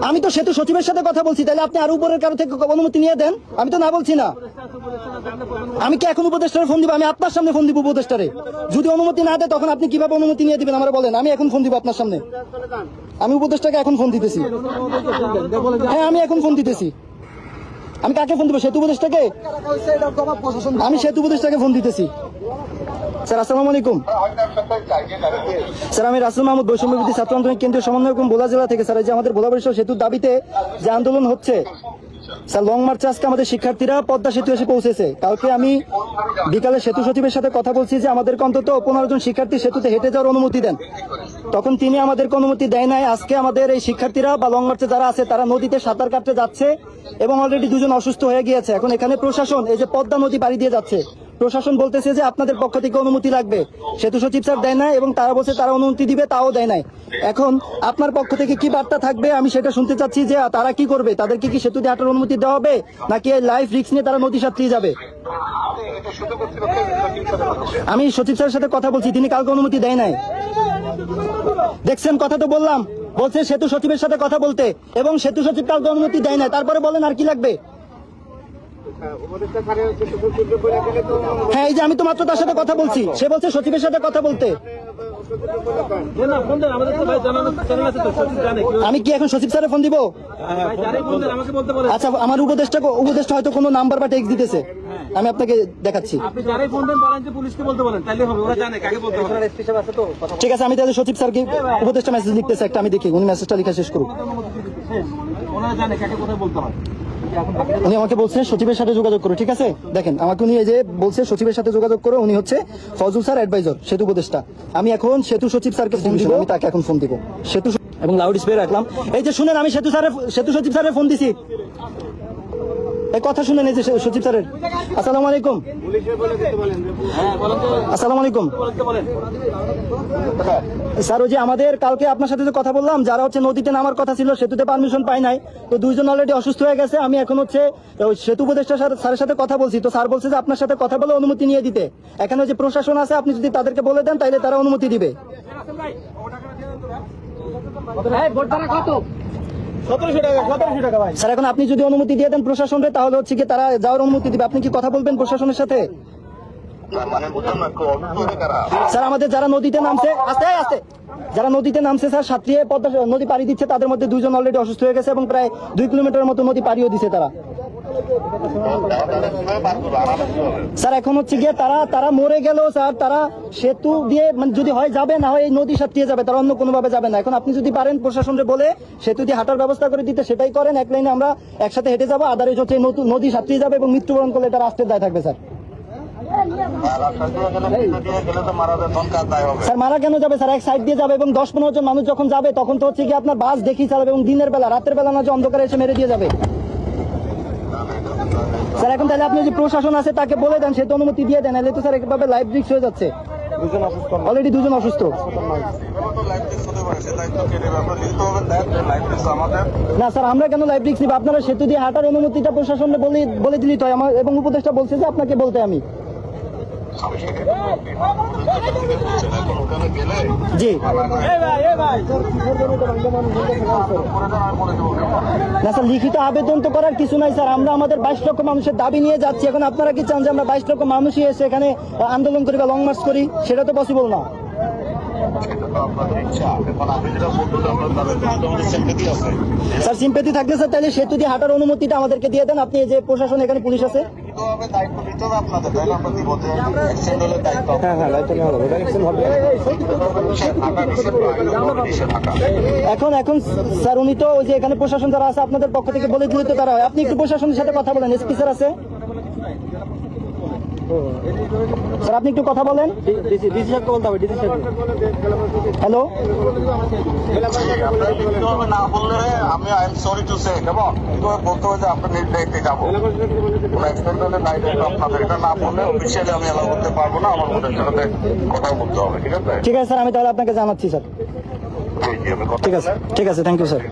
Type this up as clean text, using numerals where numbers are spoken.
আমি তো সেতু সচিবের সাথে কথা বলছি, তাহলে আপনি আরো উপরের কারো থেকে অনুমতি নিয়ে দেন। আমি তো না বলছি না। আমি কি এখন উপদেষ্টারে ফোন দিব? আমি আপনার সামনে ফোন দিব উপদেষ্টারে। যদি অনুমতি না দেয় তখন আপনি কিভাবে অনুমতি নিয়ে দিবেন আমার বলেন। আমি এখন ফোন দিব আপনার সামনে। আমি উপদেষ্টাকে এখন ফোন দিতেছি। হ্যাঁ, আমি এখন ফোন দিতেছি। আমি কাকে ফোন দিব? সেতু উপদেষ্টাকে? আমি সেতু উপদেষ্টাকে ফোন দিতেছি। স্যার আসসালামু আলাইকুম। স্যার আমি রাসেল মাহমুদ, বৈষম্য বিরোধী ছাত্র আন্দোলন কেন্দ্রীয় সমন্বয়ক ভোলা জেলা থেকে। স্যার এই যে আমাদের ভোলা বরিশাল সেতুর দাবিতে যে আন্দোলন হচ্ছে স্যার, লং মার্চে আজকে আমাদের শিক্ষার্থীরা পদ্মা সেতু এসে পৌঁছেছে। কালকে আমি বিকালে সেতু সচিবের সাথে কথা বলছি যে আমাদেরকে অন্তত 15 জন শিক্ষার্থী সেতুতে হেঁটে যাওয়ার অনুমতি দেন। তখন তিনি আমাদেরকে অনুমতি দেয় নাই। আজকে আমাদের এই শিক্ষার্থীরা বা লং মার্চে যারা আছে তারা নদীতে সাঁতার কাটতে যাচ্ছে এবং অলরেডি 2 জন অসুস্থ হয়ে গিয়েছে। এখন এখানে প্রশাসন এই যে পদ্মা নদী পাড়ি দিয়ে যাচ্ছে, প্রশাসন বলতেছে যে আপনাদের পক্ষ থেকে অনুমতি লাগবে। সেতু সচিব স্যার দেয় না এবং তারা বলছে তারা অনুমতি দিবে, তাও দেয় নাই। এখন আপনার পক্ষ থেকে কি বার্তা থাকবে আমি সেটা শুনতে চাচ্ছি, যে তারা কি করবে? তাদেরকে কি সেতু দিয়ে হাঁটার অনুমতি দেওয়া হবে, নাকি লাইফ রিস্ক নিয়ে তারা নদী সাঁতরিয়ে যাবে? আমি সচিব স্যারের সাথে কথা বলছি, তিনি কালকে অনুমতি দেয় নাই। দেখছেন, কথা তো বললাম, বলছে সেতু সচিবের সাথে কথা বলতে, এবং সেতু সচিব কালকে অনুমতি দেয় না। তারপরে বলেন আর কি লাগবে? হ্যাঁ, এই যে আমি তো মাত্র তার সাথে কথা বলছি, সে বলছে সচিবের সাথে কথা বলতে। আমি কি এখন সচিব স্যারের ফোন দিব? আচ্ছা, আমার উপদেষ্টা হয়তো কোনো নাম্বার বা টেক্সট দিতেছে, আমি আপনাকে দেখাচ্ছি। ঠিক আছে, আমি তাহলে সচিব স্যারকে উপদেষ্টা মেসেজ লিখতেছে একটা, আমি দেখি উনি মেসেজটা লেখা শেষ করুন। উনি আমাকে বলছে সচিবের সাথে যোগাযোগ করো। ঠিক আছে, দেখেন আমাকে উনি এই যে বলছে সচিবের সাথে যোগাযোগ করো। উনি হচ্ছে ফজল স্যার অ্যাডভাইজার, সেতু উপদেষ্টা। আমি এখন সেতু সচিব স্যারকে ফোন দিব, আমি তাকে এখন ফোন দিব। সেতু এবং লাউড স্পিকার রাখলাম। এই যে শুনেন, আমি সেতু সচিব স্যারের ফোন দিছি। এই কথা শুনেন, এই যে সচিব স্যারের। আসসালামু আলাইকুম। আসসালামু আলাইকুম স্যার, ওই যে আমাদের কালকে আপনার সাথে যে কথা বললাম, যারা হচ্ছে নদীতে নামার কথা ছিল সেতুতে পারমিশন পাই নাই, তো 2 জন অলরেডি অসুস্থ হয়ে গেছে। আমি এখন হচ্ছে সেতু উপদেষ্টা স্যারের সাথে কথা বলছি, তো স্যার বলছে যে আপনার সাথে কথা বলে অনুমতি নিয়ে দিতে। এখানে যে প্রশাসন আছে, আপনি যদি তাদেরকে বলে দেন তাহলে তারা অনুমতি দিবে। স্যার এখন আপনি যদি অনুমতি দিয়ে দেন প্রশাসনকে, তাহলে হচ্ছে কি তারা যাওয়ার অনুমতি দিবে। আপনি কি কথা বলবেন প্রশাসনের সাথে? স্যার আমাদের যারা নদীতে নামছে, আস্তে আস্তে যারা নদীতে নামছে স্যার, সাঁতরিয়ে পদ্মা নদী পাড়ি দিচ্ছে, তাদের মধ্যে 2 জন অলরেডি অসুস্থ হয়ে গেছে এবং প্রায় 2 কিলোমিটারের মতো নদী পাড়িও দিচ্ছে তারা। স্যার এখন হচ্ছে গিয়ে তারা মরে গেল স্যার, তারা সেতু দিয়ে মানে যদি হয় যাবে, না হয় এই নদী সাঁতরিয়ে যাবে, তারা অন্য কোনোভাবে যাবে না। এখন আপনি যদি পারেন প্রশাসনকে বলে সেতু দিয়ে হাঁটার ব্যবস্থা করে দিতে, সেটাই করেন। এক লাইনে আমরা একসাথে হেঁটে যাবো, আদারওয়াইজ হচ্ছে নদী সাঁতরিয়ে যাবে এবং মৃত্যুবরণ করলে এটা রাষ্ট্রের দায় থাকবে স্যার। স্যার মারা কেন যাবে স্যার? এক সাইড দিয়ে যাবে এবং 10-15 জন মানুষ যখন যাবে তখন তো হচ্ছে কি আপনার বাস দেখি চালাবে, এবং দিনের বেলা, রাতের বেলা না যে অন্ধকারে এসে মেরে দিয়ে যাবে। স্যার এখন তাহলে আপনি যে প্রশাসন আছে তাকে বলে দেন, সে তো অনুমতি দিয়ে দেন, নাহলে তো স্যার একভাবে লাইফ রিস্ক হয়ে যাচ্ছে। অলরেডি 2 জন অসুস্থ। না স্যার, আমরা কেন লাইফ রিস্ক নিব? আপনারা সেতু দিয়ে হাঁটার অনুমতিটা প্রশাসনে বলে দিলেই তো হয়। আমার এবং উপদেষ্টা বলছে যে আপনাকে বলতে। আমি জি না স্যার, লিখিত আবেদন তো করার কিছু নাই স্যার। আমরা আমাদের 22 লক্ষ মানুষের দাবি নিয়ে যাচ্ছি। এখন আপনারা কি চান যে আমরা 22 লক্ষ মানুষই এসে এখানে আন্দোলন করি বা লং মার্চ করি? সেটা তো পসিবল না। স্যার সিম্পেথি থাকলে স্যার তাহলে সেতু দিয়ে হাঁটার অনুমতিটা আমাদেরকে দিয়ে দেন। আপনি যে প্রশাসন, এখানে পুলিশ আছে। এখন স্যার উনি তো ওই যে এখানে প্রশাসন যারা আছে আপনাদের পক্ষ থেকে বলে দিলে তো তারা হয়। আপনি একটু প্রশাসনের সাথে কথা বলেন, এসপি স্যার আছে স্যার, আপনি একটু কথা বলেন। হ্যালো, না বললে আমি I am sorry to say, কেমন বলতে হবে যে আপনার নির্দেশে যাবো, আপনাদের এটা না বললে অফিসিয়ালি আমি এলাও করতে পারবো না, আমার মধ্যে সাথে কথা বলতে হবে। ঠিক আছে, ঠিক আছে স্যার, আমি তাহলে আপনাকে জানাচ্ছি স্যার। ঠিক আছে, থ্যাংক ইউ স্যার।